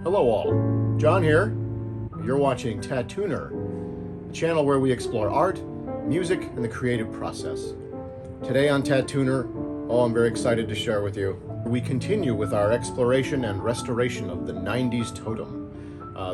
Hello all, John here. You're watching Tattooner, a channel where we explore art, music, and the creative process. Today on Tattooner, I'm very excited to share with you. We continue with our exploration and restoration of the 90s totem.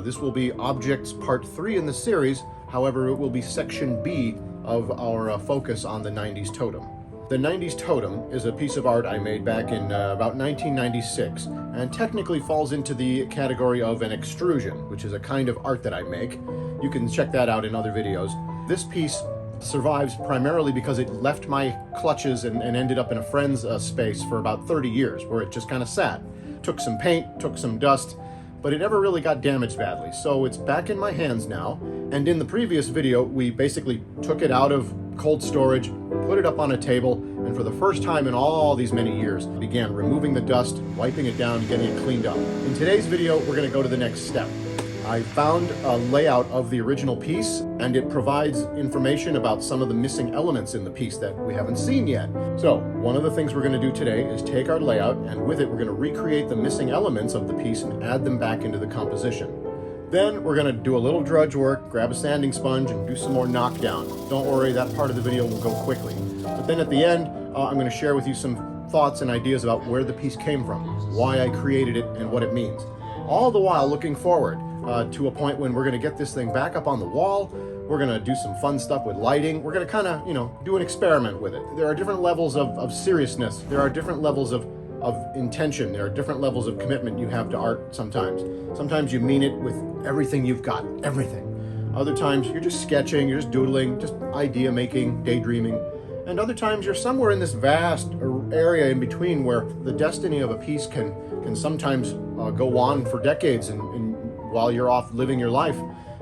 This will be Objects Part 3 in the series, however it will be Section B of our focus on the 90s totem. The 90s totem is a piece of art I made back in about 1996 and technically falls into the category of an extrusion, which is a kind of art that I make. You can check that out in other videos. This piece survives primarily because it left my clutches and ended up in a friend's space for about 30 years, where it just kind of sat. Took some paint, took some dust, but it never really got damaged badly. So it's back in my hands now, and in the previous video we basically took it out of cold storage, put it up on a table, and for the first time in all these many years, began removing the dust, wiping it down, and getting it cleaned up. In today's video, we're going to go to the next step. I found a layout of the original piece, and it provides information about some of the missing elements in the piece that we haven't seen yet. So, one of the things we're going to do today is take our layout, and with it we're going to recreate the missing elements of the piece and add them back into the composition. Then we're going to do a little drudge work, grab a sanding sponge, and do some more knockdown. Don't worry, that part of the video will go quickly. But then at the end, I'm going to share with you some thoughts and ideas about where the piece came from, why I created it, and what it means. All the while looking forward to a point when we're going to get this thing back up on the wall. We're going to do some fun stuff with lighting. We're going to kind of, do an experiment with it. There are different levels of seriousness. There are different levels of intention. There are different levels of commitment you have to art sometimes. Sometimes you mean it with everything you've got, everything. Other times you're just sketching, you're just doodling, just idea making, daydreaming. And other times you're somewhere in this vast area in between where the destiny of a piece can sometimes go on for decades and while you're off living your life,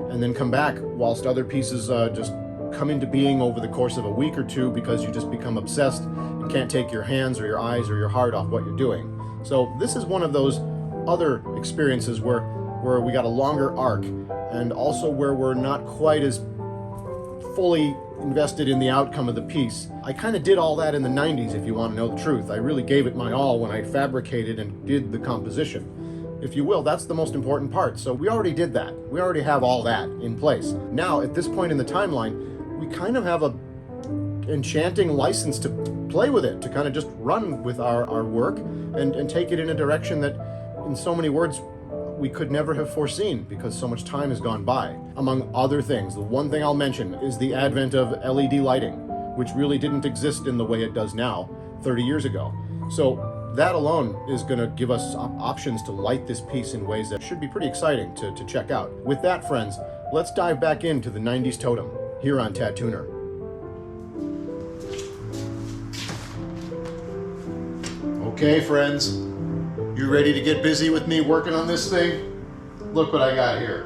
and then come back whilst other pieces just come into being over the course of a week or two because you just become obsessed and can't take your hands or your eyes or your heart off what you're doing. So this is one of those other experiences where we got a longer arc, and also where we're not quite as fully invested in the outcome of the piece. I kind of did all that in the 90s, if you want to know the truth. I really gave it my all when I fabricated and did the composition. If you will, that's the most important part. So we already did that. We already have all that in place. Now, at this point in the timeline, we kind of have a enchanting license to play with it, to kind of just run with our work and take it in a direction that, in so many words, we could never have foreseen because so much time has gone by. Among other things, the one thing I'll mention is the advent of LED lighting, which really didn't exist in the way it does now 30 years ago. So that alone is going to give us options to light this piece in ways that should be pretty exciting to check out. With that, friends, let's dive back into the 90s totem here on Tattooner. Okay, friends, you ready to get busy with me working on this thing? Look what I got here.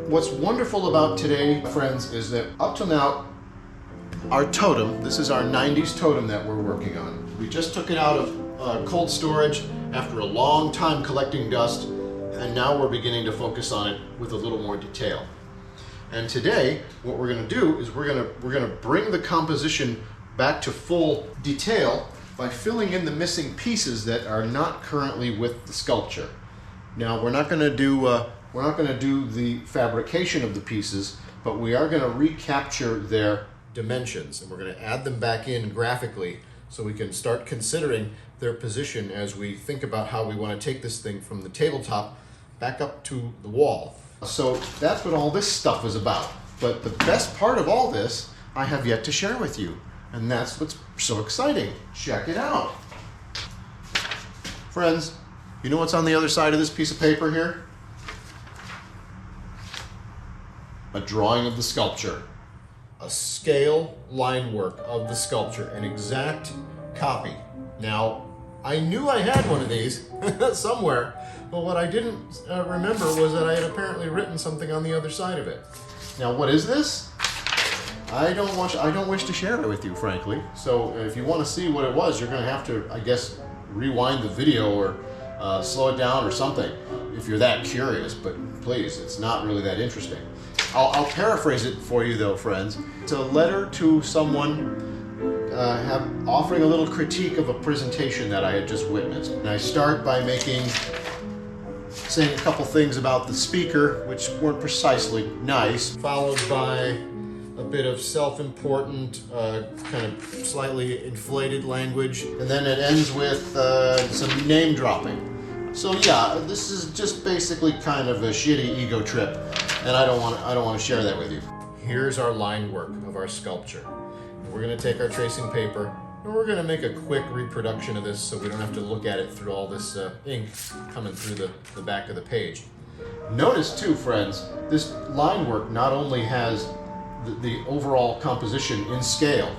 What's wonderful about today, friends, is that up till now, our totem, this is our 90s totem that we're working on. We just took it out of cold storage after a long time collecting dust, and now we're beginning to focus on it with a little more detail. And today, what we're going to do is we're going to bring the composition back to full detail by filling in the missing pieces that are not currently with the sculpture. Now, we're not going to do the fabrication of the pieces, but we are going to recapture their dimensions, and we're going to add them back in graphically so we can start considering their position as we think about how we want to take this thing from the tabletop back up to the wall. So that's what all this stuff is about. But the best part of all this I have yet to share with you, and that's what's so exciting. Check it out. Friends, you know what's on the other side of this piece of paper here? A drawing of the sculpture. A scale line work of the sculpture, an exact copy. Now, I knew I had one of these somewhere, but what I didn't remember was that I had apparently written something on the other side of it. Now, what is this? I don't wish to share it with you, frankly. So if you want to see what it was, you're going to have to, I guess, rewind the video or slow it down or something if you're that curious, but please, it's not really that interesting. I'll paraphrase it for you though, friends. It's a letter to someone offering a little critique of a presentation that I had just witnessed. And I start by making saying a couple things about the speaker, which weren't precisely nice, followed by a bit of self-important, kind of slightly inflated language, and then it ends with some name dropping. So yeah, this is just basically kind of a shitty ego trip, and I don't want to share that with you. Here's our line work of our sculpture. We're going to take our tracing paper and we're going to make a quick reproduction of this so we don't have to look at it through all this ink coming through the back of the page. Notice too, friends, this line work not only has the overall composition in scale,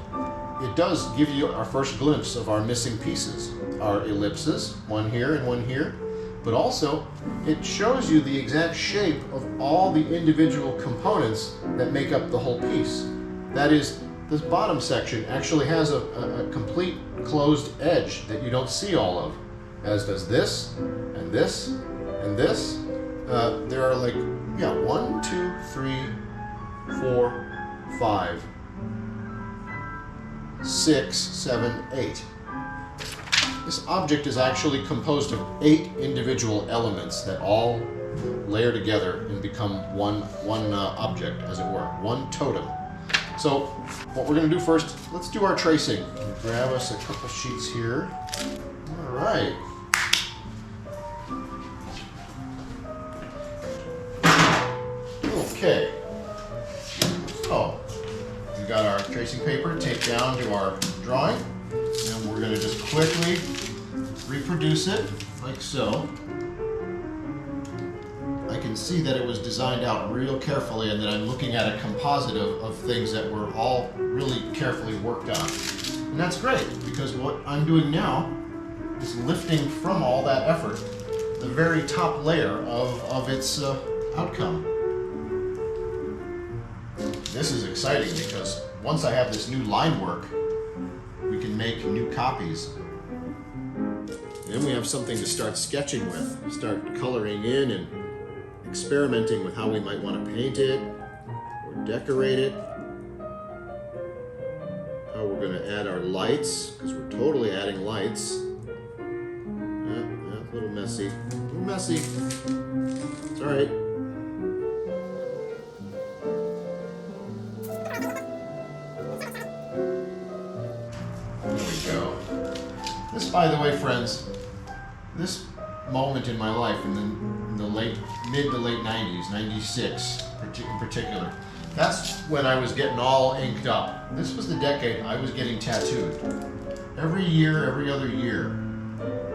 it does give you our first glimpse of our missing pieces, our ellipses, one here and one here, but also it shows you the exact shape of all the individual components that make up the whole piece. That is, this bottom section actually has a complete closed edge that you don't see all of, as does this, and this, and this. There are like, 1, 2, 3, 4, 5, 6, 7, 8. This object is actually composed of 8 individual elements that all layer together and become one object, as it were, one totem. So what we're going to do first, let's do our tracing. Grab us a couple sheets here. All right. Okay. So we've got our tracing paper taped down to our drawing, and we're going to just quickly reproduce it like so. I can see that it was designed out real carefully and that I'm looking at a composite of things that were all really carefully worked on. And that's great, because what I'm doing now is lifting from all that effort the very top layer of its outcome. This is exciting because once I have this new line work, we can make new copies. Then we have something to start sketching with, start coloring in and experimenting with how we might want to paint it or decorate it. How we're going to add our lights, because we're totally adding lights. A little messy. A little messy. It's all right. There we go. This, by the way, friends, this moment in my life in the mid to late 90s, 96 in particular, that's when I was getting all inked up. This was the decade I was getting tattooed. Every year, every other year,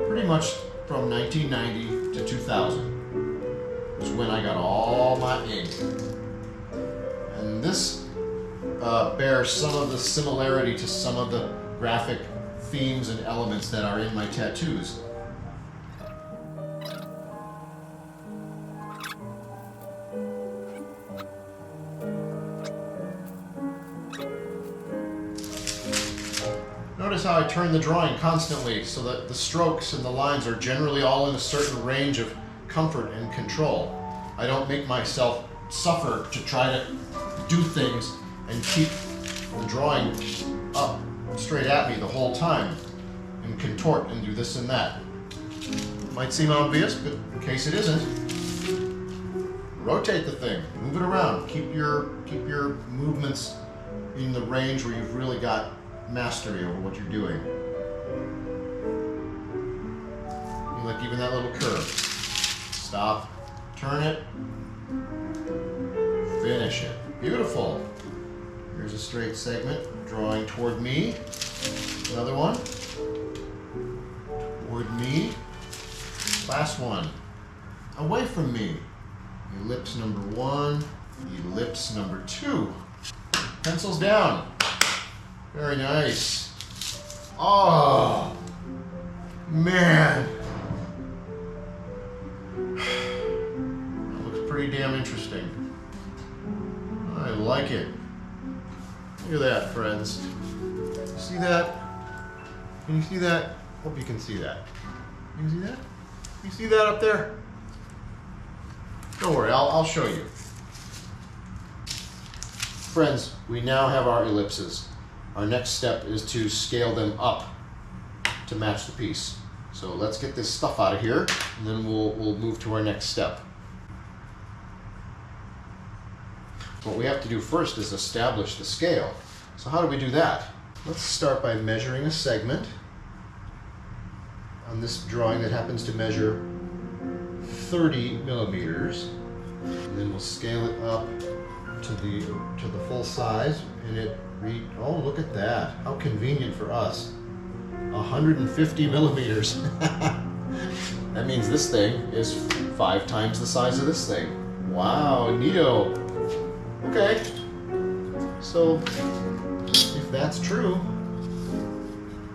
pretty much from 1990 to 2000 was when I got all my ink. And this bears some of the similarity to some of the graphic themes and elements that are in my tattoos. Notice how I turn the drawing constantly so that the strokes and the lines are generally all in a certain range of comfort and control. I don't make myself suffer to try to do things and keep the drawing up straight at me the whole time and contort and do this and that. It might seem obvious, but in case it isn't, rotate the thing, move it around, keep your movements in the range where you've really got mastery over what you're doing. Like even that little curve. Stop, turn it, finish it. Beautiful. Here's a straight segment drawing toward me. Another one. Toward me. Last one. Away from me. Ellipse number 1. Ellipse number 2. Pencils down. Very nice. Oh, man. That looks pretty damn interesting. I like it. Look at that, friends. See that? Can you see that? Hope you can see that. You see that? You see that up there? Don't worry, I'll show you. Friends, we now have our ellipses. Our next step is to scale them up to match the piece. So let's get this stuff out of here, and then we'll move to our next step. What we have to do first is establish the scale. So how do we do that? Let's start by measuring a segment on this drawing that happens to measure 30 millimeters. And then we'll scale it up to the full size, and oh, look at that. How convenient for us. 150 millimeters. That means this thing is 5 times the size of this thing. Wow, neato. Okay, so if that's true,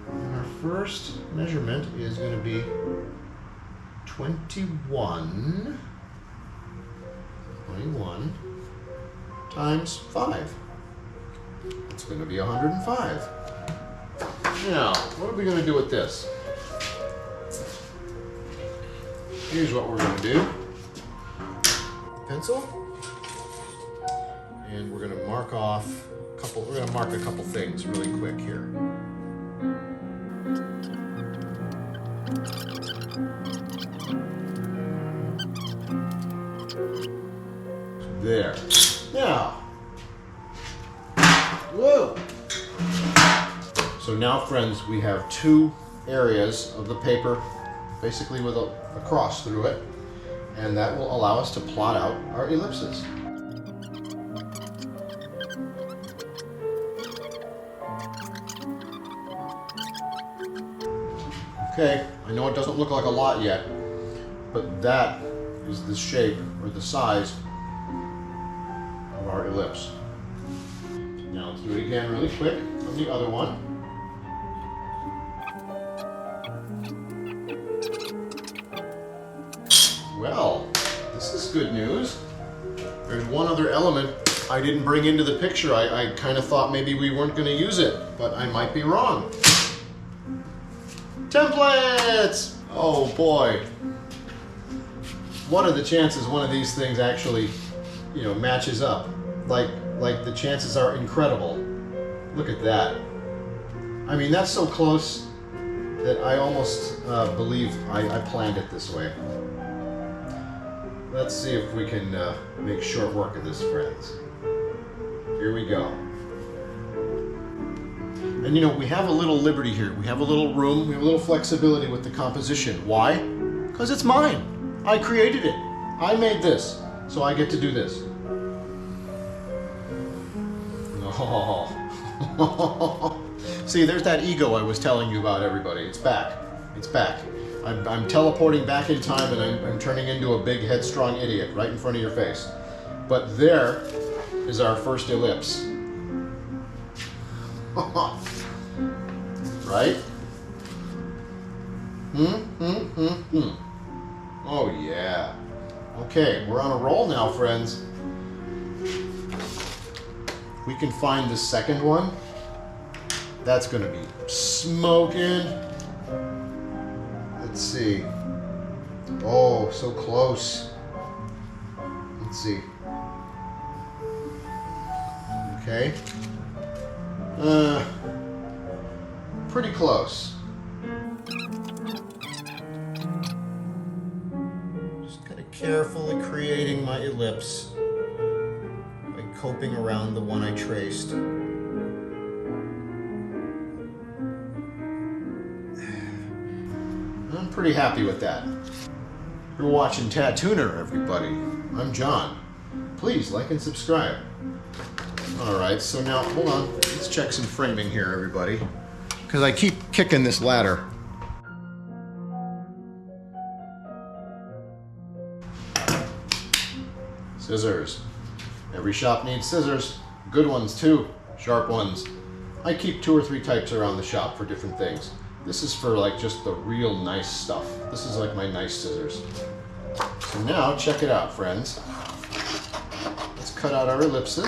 then our first measurement is going to be 21 times 5. It's going to be 105. Now, what are we going to do with this? Here's what we're going to do. Pencil. And we're going to mark off we're going to mark a couple things really quick here. There. Now, whoa! So now, friends, we have 2 areas of the paper, basically with a cross through it, and that will allow us to plot out our ellipses. Okay, I know it doesn't look like a lot yet, but that is the shape or the size of our ellipse. Now let's do it again really quick on the other one. Well, this is good news. There's one other element I didn't bring into the picture. I kind of thought maybe we weren't going to use it, but I might be wrong. Templates! Oh boy. What are the chances one of these things actually, matches up? Like the chances are incredible. Look at that. I mean, that's so close that I almost believe I planned it this way. Let's see if we can make short work of this, friends. Here we go. And we have a little liberty here. We have a little room. We have a little flexibility with the composition. Why? Because it's mine. I created it. I made this. So I get to do this. Oh. See, there's that ego I was telling you about, everybody. It's back. It's back. I'm teleporting back in time, and I'm turning into a big headstrong idiot right in front of your face. But there is our first ellipse. Right? Oh yeah. Okay, we're on a roll now, friends. If we can find the second one, that's gonna be smoking. Let's see. Oh, so close. Let's see. Okay. Pretty close. Just kind of carefully creating my ellipse by coping around the one I traced. I'm pretty happy with that. You're watching Tattooner, everybody. I'm John. Please like and subscribe. Alright, so now, hold on. Let's check some framing here, everybody. Because I keep kicking this ladder. Scissors. Every shop needs scissors. Good ones, too. Sharp ones. I keep 2 or 3 types around the shop for different things. This is for just the real nice stuff. This is like my nice scissors. So now, check it out, friends. Let's cut out our ellipses.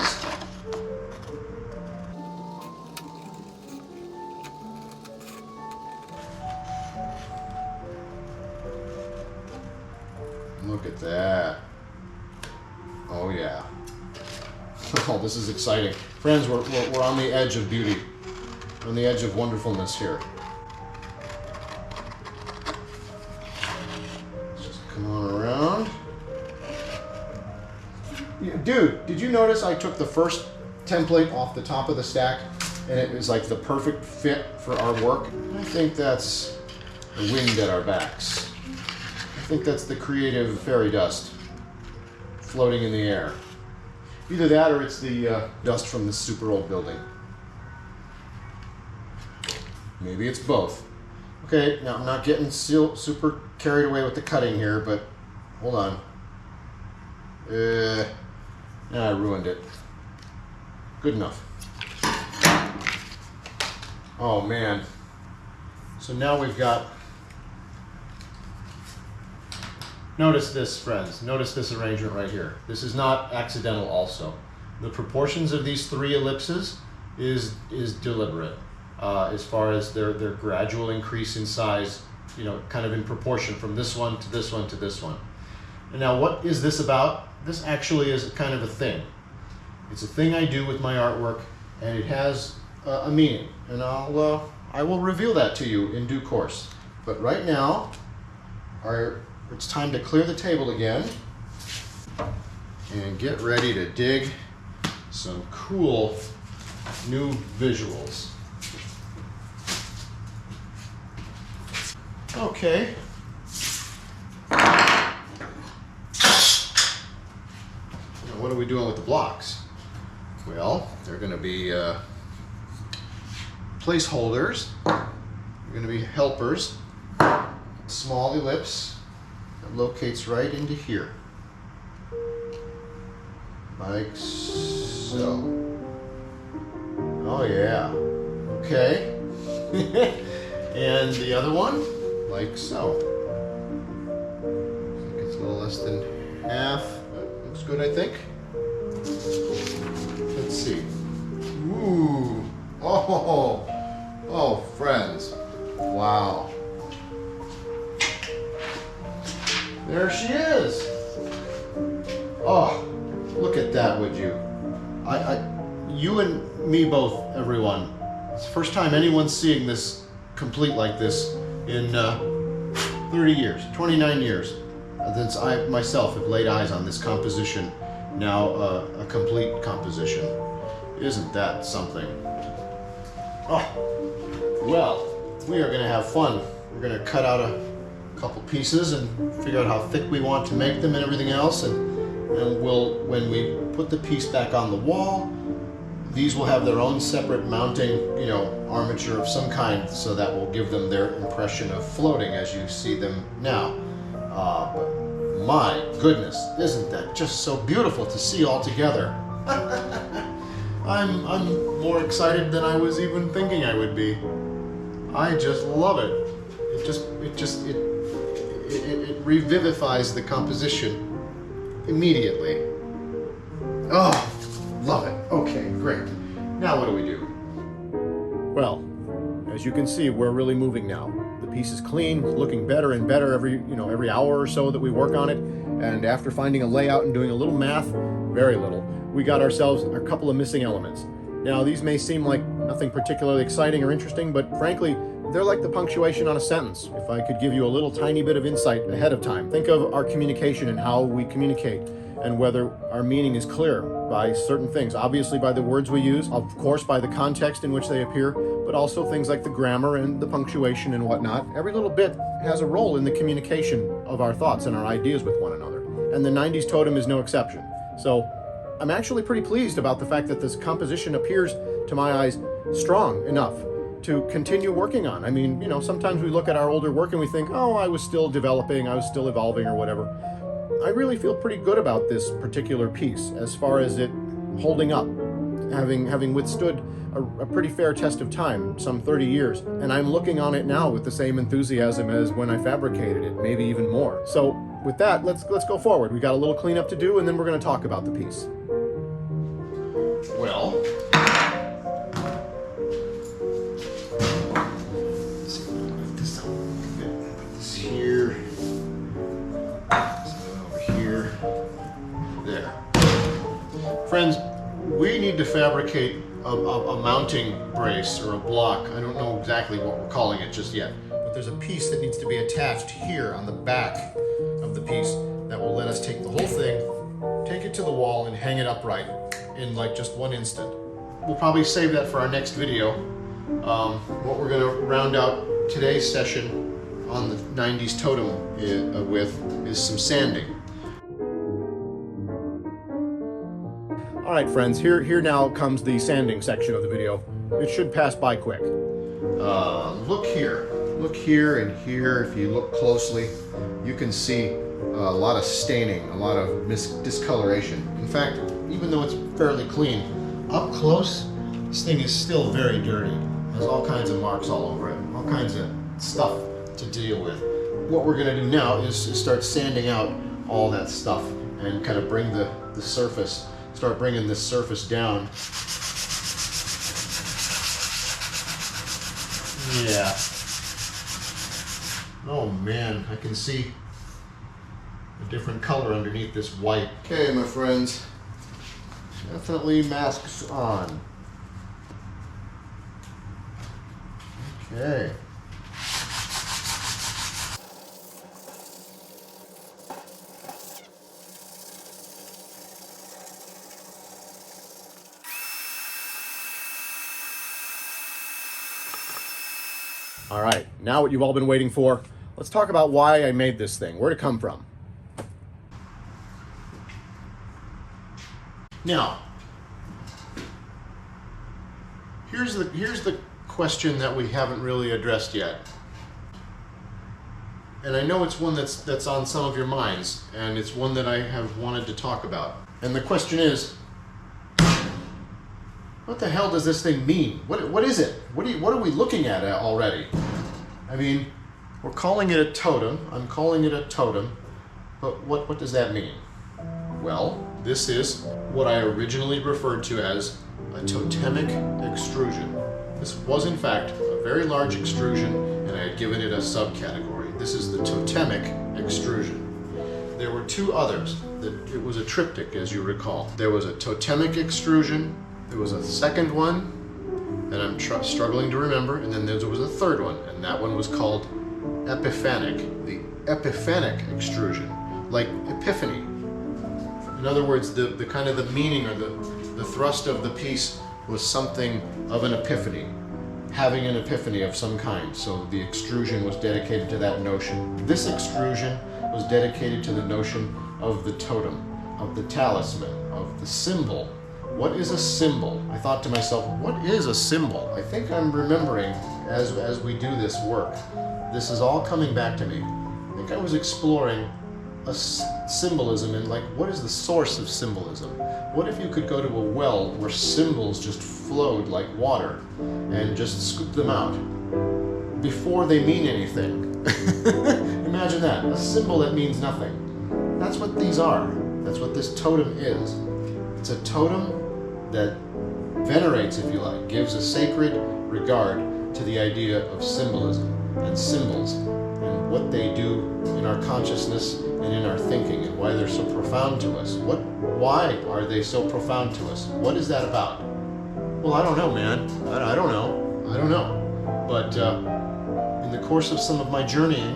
Look at that. Oh yeah. Oh, this is exciting. Friends, we're on the edge of beauty. We're on the edge of wonderfulness here. Dude, did you notice I took the first template off the top of the stack and it was like the perfect fit for our work? I think that's the wind at our backs. I think that's the creative fairy dust floating in the air. Either that or it's the dust from this super old building. Maybe it's both. Okay, now I'm not getting super carried away with the cutting here, but hold on. I ruined it. Good enough. Oh man. So now we've got... Notice this, friends. Notice this arrangement right here. This is not accidental also. The proportions of these three ellipses is deliberate. As far as their gradual increase in size, you know, kind of in proportion from this one to this one to this one. And now what is this about? This actually is kind of a thing. It's a thing I do with my artwork, and it has a meaning. And I will reveal that to you in due course. But right now, it's time to clear the table again and get ready to dig some cool new visuals. Okay. Now what are we doing with the blocks? Well, they're going to be placeholders. They're going to be helpers. Small ellipse that locates right into here. Like so. Oh yeah. Okay. And the other one, like so. It's a little less than half. Looks good, I think. Let's see. Ooh. Oh, friends. Wow. There she is. Oh, look at that, would you? You and me both, everyone. It's the first time anyone's seeing this complete like this in 30 years, 29 years since I myself have laid eyes on this composition, now a complete composition. Isn't that something? Oh, well, we are going to have fun. We're going to cut out a couple pieces and figure out how thick we want to make them and everything else, and we'll, when we put the piece back on the wall, these will have their own separate mounting, you know, armature of some kind, so that will give them their impression of floating as you see them now. But my goodness, isn't that just so beautiful to see all together? I'm more excited than I was even thinking I would be. I just love it. It revivifies the composition immediately. Oh, love it. Okay, great. Now what do we do? Well, as you can see, we're really moving now. The piece is clean, looking better and better every hour or so that we work on it. And after finding a layout and doing a little math, very little, we got ourselves a couple of missing elements. Now, these may seem like nothing particularly exciting or interesting, but frankly, they're like the punctuation on a sentence. If I could give you a little tiny bit of insight ahead of time, think of our communication and how we communicate and whether our meaning is clear by certain things. Obviously by the words we use, of course by the context in which they appear, but also things like the grammar and the punctuation and whatnot. Every little bit has a role in the communication of our thoughts and our ideas with one another. And the 90s Totem is no exception. So I'm actually pretty pleased about the fact that this composition appears, to my eyes, strong enough to continue working on. I mean, you know, sometimes we look at our older work and we think, oh, I was still developing, I was still evolving or whatever. I really feel pretty good about this particular piece as far as it holding up, having withstood a pretty fair test of time, some 30 years. And I'm looking on it now with the same enthusiasm as when I fabricated it, maybe even more. So with that, let's go forward. We got a little cleanup to do, and then we're going to talk about the piece. Well, let's see, put this up. Put this here. Over here. There. Friends, we need to fabricate a mounting brace or a block. I don't know exactly what we're calling it just yet, but there's a piece that needs to be attached here on the back of the piece that will let us take the whole thing, take it to the wall and hang it upright in like just one instant. We'll probably save that for our next video. What we're going to round out today's session on the 90s totem with is some sanding. All right, friends, here now comes the sanding section of the video. It should pass by quick. Look here and here. If you look closely, you can see a lot of staining, a lot of discoloration. In fact, even though it's fairly clean, up close, this thing is still very dirty. There's all kinds of marks all over it, all kinds of stuff to deal with. What we're going to do now is start sanding out all that stuff and kind of bring the surface, start bringing this surface down. Yeah. Oh man, I can see a different color underneath this white. Okay, my friends, definitely masks on. Okay. All right, now what you've all been waiting for, let's talk about why I made this thing, where'd it come from. Now, here's the question that we haven't really addressed yet. And I know it's one that's on some of your minds, and it's one that I have wanted to talk about. And the question is, what the hell does this thing mean? What is it? What are we looking at already? I mean, we're calling it a totem. I'm calling it a totem. But what does that mean? Well, this is what I originally referred to as a totemic extrusion. This was in fact a very large extrusion, and I had given it a subcategory. This is the totemic extrusion. There were two others. It was a triptych, as you recall. There was a totemic extrusion. There was a second one that I'm struggling to remember, and then there was a third one, and that one was called epiphanic, the epiphanic extrusion, like epiphany. In other words, the kind of the meaning or the thrust of the piece was something of an epiphany, having an epiphany of some kind, so the extrusion was dedicated to that notion. This extrusion was dedicated to the notion of the totem, of the talisman, of the symbol. What is a symbol? I thought to myself, what is a symbol? I think I'm remembering as we do this work. This is all coming back to me. I think I was exploring a symbolism and like, what is the source of symbolism? What if you could go to a well where symbols just flowed like water and just scoop them out before they mean anything? Imagine that, a symbol that means nothing. That's what these are. That's what this totem is. It's a totem that venerates, if you like, gives a sacred regard to the idea of symbolism and symbols and what they do in our consciousness and in our thinking and why they're so profound to us. Why are they so profound to us? What is that about? Well, I don't know, man. I don't know. But in the course of some of my journeying,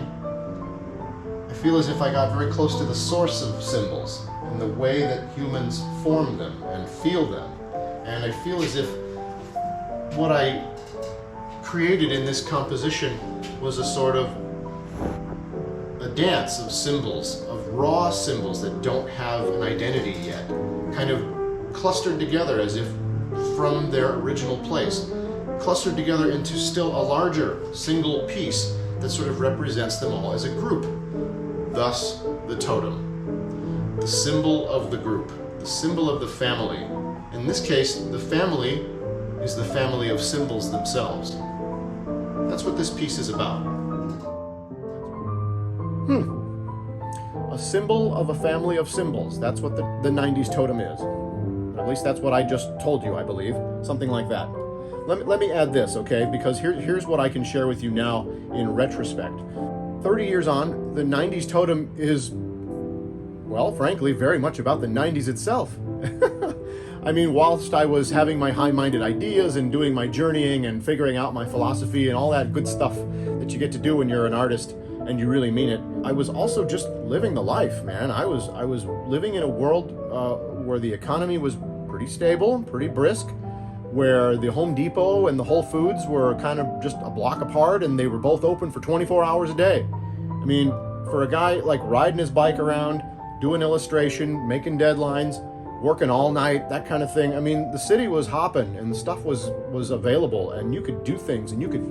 I feel as if I got very close to the source of symbols and the way that humans form them and feel them. And I feel as if what I created in this composition was a sort of a dance of symbols, of raw symbols that don't have an identity yet, kind of clustered together as if from their original place, clustered together into still a larger single piece that sort of represents them all as a group. Thus, the totem. The symbol of the group, the symbol of the family. In this case, the family is the family of symbols themselves. That's what this piece is about. A symbol of a family of symbols. That's what the 90s totem is. At least that's what I just told you, I believe. Something like that. Let me add this, okay? Because here's what I can share with you now in retrospect. 30 years on, the 90s totem is, well, frankly, very much about the 90s itself. I mean, whilst I was having my high-minded ideas and doing my journeying and figuring out my philosophy and all that good stuff that you get to do when you're an artist and you really mean it. I was also just living the life, man. I was living in a world where the economy was pretty stable, pretty brisk, where the Home Depot and the Whole Foods were kind of just a block apart, and they were both open for 24 hours a day. I mean, for a guy like riding his bike around, doing illustration, making deadlines, working all night, that kind of thing. I mean, the city was hopping and stuff was available, and you could do things, and you could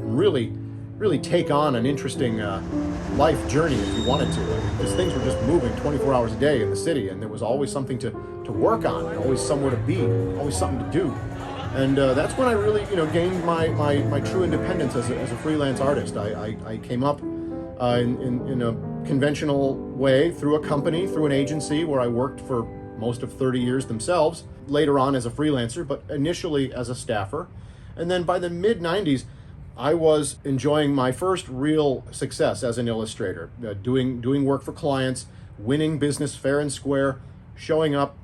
really take on an interesting life journey if you wanted to. I mean, because things were just moving 24 hours a day in the city, and there was always something to work on, and always somewhere to be, always something to do. And that's when I really, gained my true independence as a freelance artist. I came up in a conventional way through a company, through an agency where I worked for most of 30 years themselves, later on as a freelancer, but initially as a staffer. And then by the mid-90s, I was enjoying my first real success as an illustrator, doing work for clients, winning business fair and square, showing up,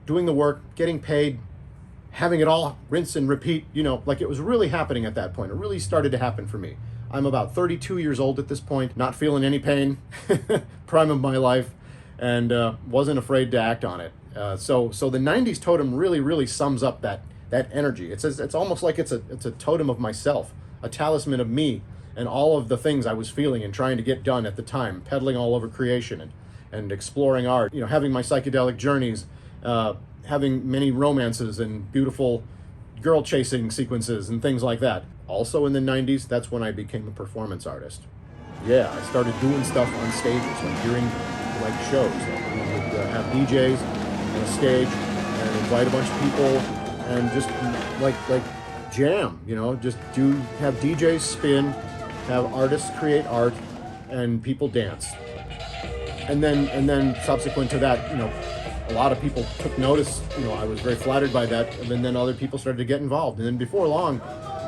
doing the work, getting paid, having it all rinse and repeat, like it was really happening at that point. It really started to happen for me. I'm about 32 years old at this point, not feeling any pain, prime of my life, and wasn't afraid to act on it. So the 90s totem really sums up that energy. It's almost like it's a totem of myself, a talisman of me and all of the things I was feeling and trying to get done at the time, pedaling all over creation and exploring art, having my psychedelic journeys, having many romances and beautiful girl chasing sequences and things like that. Also in the 90s, that's when I became a performance artist. Yeah, I started doing stuff on stages, like during shows. Like, we would have DJs on a stage and invite a bunch of people and just like jam, just have DJs spin, have artists create art, and people dance. And then subsequent to that, a lot of people took notice. I was very flattered by that, and then other people started to get involved. And then before long,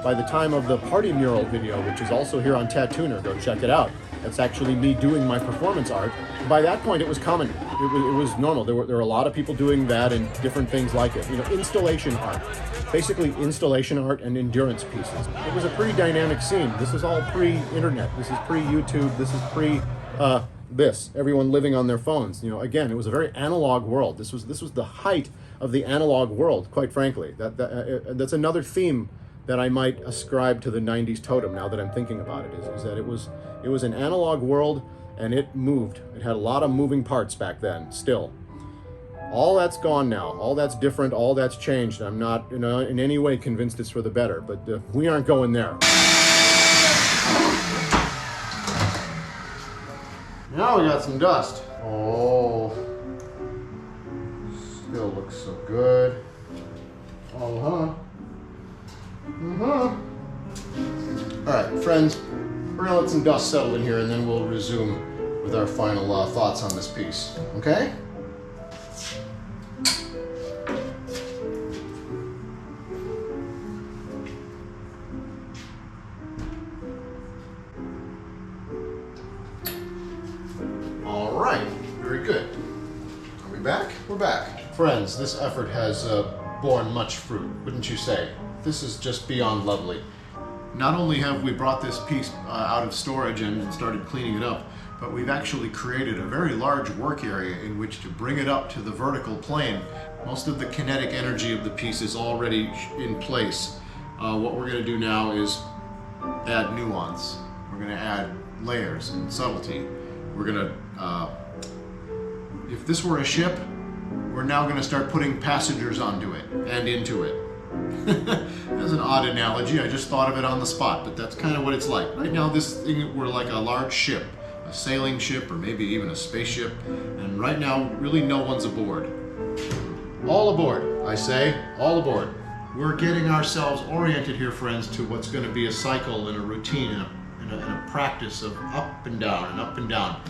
by the time of the party mural video, which is also here on Tattooner, go check it out. That's actually me doing my performance art. By that point, it was common. It was normal. There were a lot of people doing that and different things like it. installation art. Basically installation art and endurance pieces. It was a pretty dynamic scene. This is all pre-internet. This is pre-YouTube. This is everyone living on their phones. Again, it was a very analog world. This was the height of the analog world, quite frankly. That's another theme that I might ascribe to the 90s totem now that I'm thinking about it, is that it was an analog world, and it moved. It had a lot of moving parts back then, still. All that's gone now. All that's different. All that's changed. I'm not in any way convinced it's for the better, but we aren't going there. Now we got some dust. Oh, still looks so good. Uh-huh. All right, friends, we're gonna let some dust settle in here, and then we'll resume with our final thoughts on this piece, okay? All right, very good. Are we back? We're back. Friends, this effort has borne much fruit, wouldn't you say? This is just beyond lovely. Not only have we brought this piece out of storage and started cleaning it up, but we've actually created a very large work area in which to bring it up to the vertical plane. Most of the kinetic energy of the piece is already in place. What we're going to do now is add nuance. We're going to add layers and subtlety. We're going to, if this were a ship, we're now going to start putting passengers onto it and into it. That's an odd analogy. I just thought of it on the spot, but that's kind of what it's like. Right now, this thing, we're like a large ship, a sailing ship, or maybe even a spaceship. And right now, really no one's aboard. All aboard, I say, all aboard. We're getting ourselves oriented here, friends, to what's going to be a cycle and a routine and a practice of up and down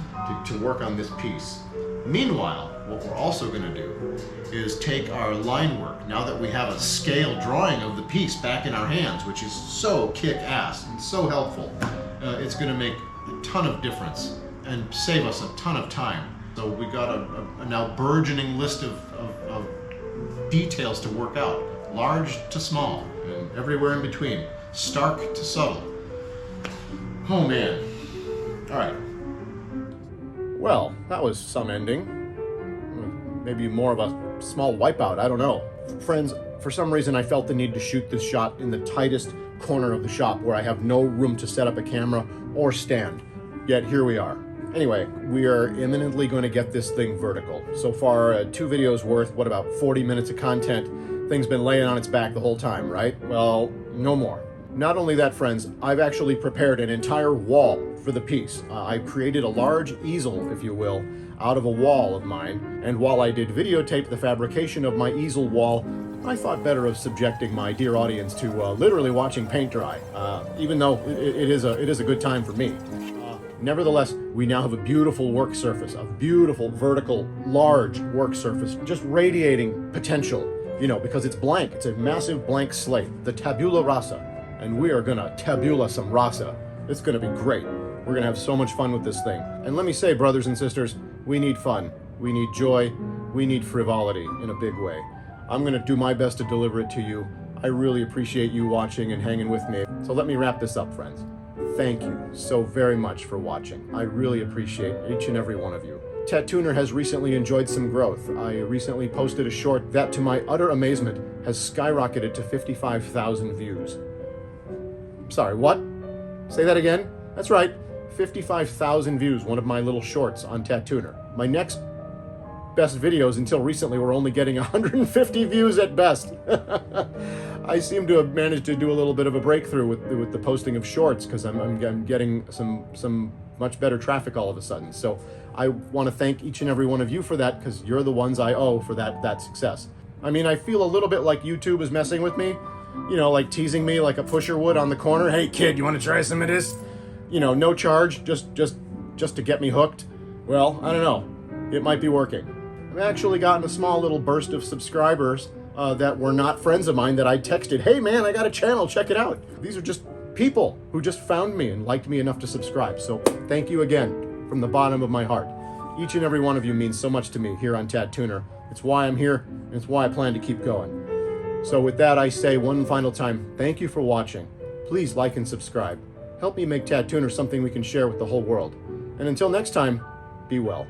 to work on this piece. Meanwhile, what we're also going to do is take our line work, now that we have a scale drawing of the piece back in our hands, which is so kick-ass and so helpful. It's going to make a ton of difference and save us a ton of time. So we got a now burgeoning list of details to work out, large to small, and everywhere in between, stark to subtle. Oh man, All right. Well, that was some ending. Maybe more of a small wipeout, I don't know. Friends, for some reason I felt the need to shoot this shot in the tightest corner of the shop where I have no room to set up a camera or stand. Yet here we are. Anyway, we are imminently going to get this thing vertical. So far, 2 videos worth, what, about 40 minutes of content? Thing's been laying on its back the whole time, right? Well, no more. Not only that, friends, I've actually prepared an entire wall for the piece. I've created a large easel, if you will, out of a wall of mine, and while I did videotape the fabrication of my easel wall, I thought better of subjecting my dear audience to literally watching paint dry, even though it is a good time for me. Nevertheless, we now have a beautiful work surface, a beautiful vertical, large work surface, just radiating potential, you know, because it's blank. It's a massive blank slate, the tabula rasa, and we are gonna tabula some rasa. It's gonna be great. We're gonna have so much fun with this thing. And let me say, brothers and sisters, we need fun, we need joy, we need frivolity in a big way. I'm gonna do my best to deliver it to you. I really appreciate you watching and hanging with me. So let me wrap this up, friends. Thank you so very much for watching. I really appreciate each and every one of you. Tattooner has recently enjoyed some growth. I recently posted a short that, to my utter amazement, has skyrocketed to 55,000 views. Sorry, what? Say that again? That's right, 55,000 views, one of my little shorts on Tattooner. My next best videos until recently were only getting 150 views at best. I seem to have managed to do a little bit of a breakthrough with the posting of shorts because I'm getting some much better traffic all of a sudden. So I want to thank each and every one of you for that, because you're the ones I owe for that success. I mean, I feel a little bit like YouTube is messing with me, you know, like teasing me like a pusher would on the corner. Hey kid, you want to try some of this? You know, no charge, just to get me hooked. Well, I don't know. It might be working. I've actually gotten a small little burst of subscribers that were not friends of mine that I texted, hey man, I got a channel, check it out. These are just people who just found me and liked me enough to subscribe. So thank you again from the bottom of my heart. Each and every one of you means so much to me here on Tattooner. It's why I'm here, and it's why I plan to keep going. So with that, I say one final time, thank you for watching. Please like and subscribe. Help me make Tattooner something we can share with the whole world. And until next time, be well.